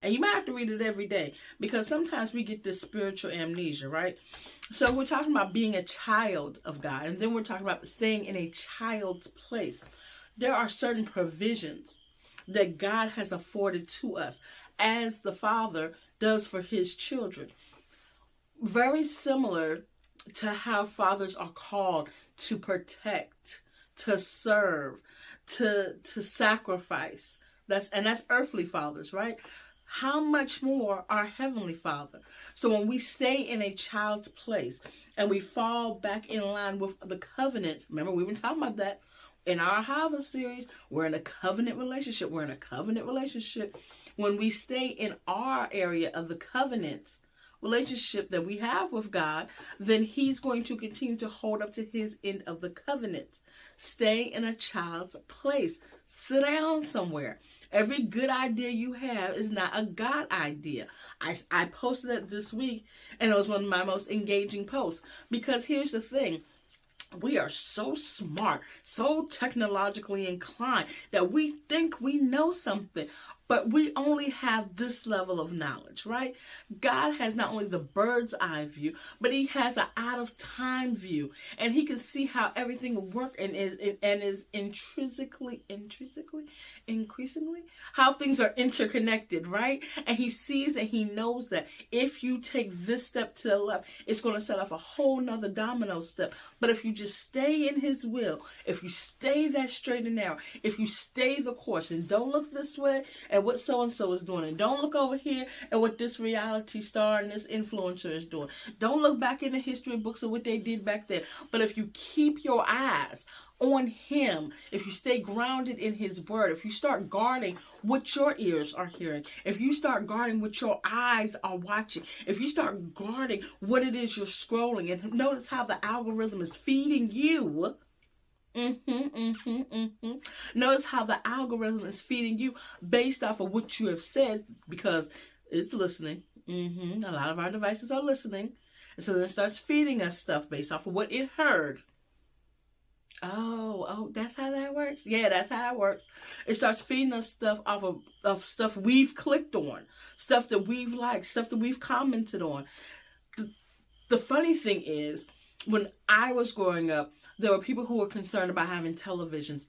And you might have to read it every day because sometimes we get this spiritual amnesia, right? So we're talking about being a child of God, and then we're talking about staying in a child's place. There are certain provisions that God has afforded to us as the Father does for his children. Very similar to how fathers are called to protect, to serve, to sacrifice. That's earthly fathers, right? How much more our Heavenly Father? So when we stay in a child's place and we fall back in line with the covenant, remember we've been talking about that in our Hava series, we're in a covenant relationship. We're in a covenant relationship. When we stay in our area of the covenant relationship that we have with God, then he's going to continue to hold up to his end of the covenant. Stay in a child's place. Sit down somewhere. Every good idea you have is not a God idea. I posted that this week, and it was one of my most engaging posts. Because here's the thing. We are so smart, so technologically inclined that we think we know something, but we only have this level of knowledge, right? God has not only the bird's eye view, but he has an out of time view, and he can see how everything will work and is increasingly how things are interconnected, right? And he sees and he knows that if you take this step to the left, it's going to set off a whole nother domino step. But if you just stay in his will, if you stay that straight and narrow, if you stay the course and don't look this way at what so-and-so is doing, and don't look over here at what this reality star and this influencer is doing. Don't look back in the history books of what they did back then. But if you keep your eyes on him, if you stay grounded in his word, if you start guarding what your ears are hearing, if you start guarding what your eyes are watching, if you start guarding what it is you're scrolling, and notice how the algorithm is feeding you. Notice how the algorithm is feeding you based off of what you have said, because it's listening. A lot of our devices are listening. And so then it starts feeding us stuff based off of what it heard. Oh, that's how that works? Yeah, that's how it works. It starts feeding us stuff off of stuff we've clicked on, stuff that we've liked, stuff that we've commented on. The funny thing is, when I was growing up, there were people who were concerned about having televisions